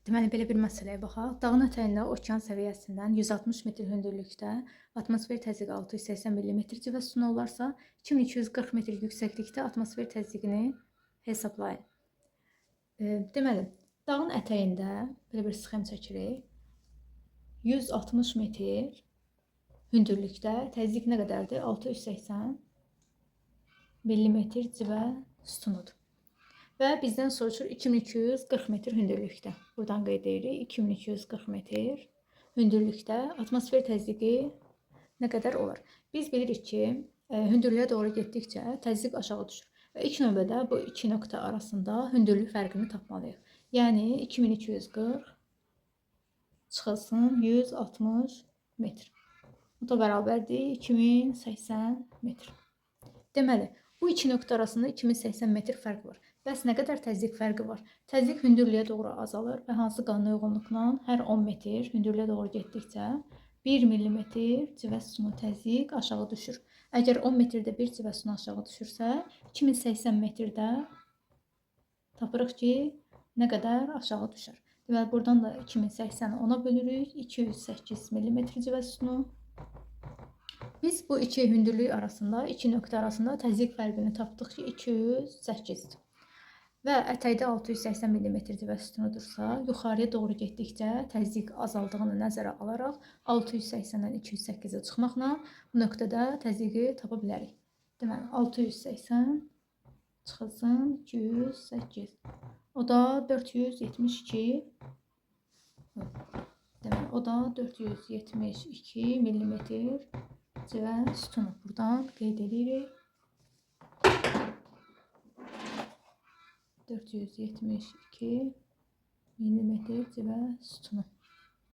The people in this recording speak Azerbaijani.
Deməli, belə bir məsələyə baxaq. Dağın ətəyində okean səviyyəsindən 160 metr hündürlükdə atmosfer təzyiqi 680 millimetr civə sütunu olarsa, 2240 metr yüksəklikdə atmosfer təzyiqini hesablayın. Deməli, dağın ətəyində belə bir sxem çəkirik. 160 metr hündürlükdə təzyiq nə qədərdir? 680 millimetr civə sütunudur. Və bizdən soruşur 2240 metr hündürlükdə. Buradan qeyd edirik. 2240 metr hündürlükdə atmosfer təzyiqi nə qədər olar? Biz bilirik ki, hündürlüyə doğru getdikcə təzyiq aşağı düşür. Və ilk növbədə bu iki nöqtə arasında hündürlük fərqini tapmalıyıq. Yəni 2240 çıxılsın 160 metr. Bu da bərabərdir 2080 metr. Deməli, bu iki nöqtə arasında 2080 metr fərq var. Bəs nə qədər təzyiq fərqi var? Təzyiq hündürlüyə doğru azalır və hansı qanuna uyğunluqla hər 10 metr hündürlüyə doğru getdikcə 1 millimetr civə sütunu təzyiq aşağı düşür. Əgər 10 metrdə bir civə sütunu aşağı düşürsə, 2080 metrdə tapırıq ki, nə qədər aşağı düşər. Deməli, buradan da 2080-i 10-a bölürük, 208 millimetr civə sütunu. Biz bu iki hündürlük arasında, iki nöqtə arasında təzyiq fərqini tapdıq ki, 208-dir. Və ətəkdə 680 millimetr civə sütunudursa, yuxarıya doğru getdikcə təzyiq azaldığını nəzərə alaraq 680-dən 208-ə çıxmaqla bu nöqtədə təzyiqi tapa bilərik. Deməli, 680 çıxılsın 208. O da 472. Deməli, o da 472 millimetr civə sütunu. Buradan qeyd edirik. 472 millimetr civə sütunu.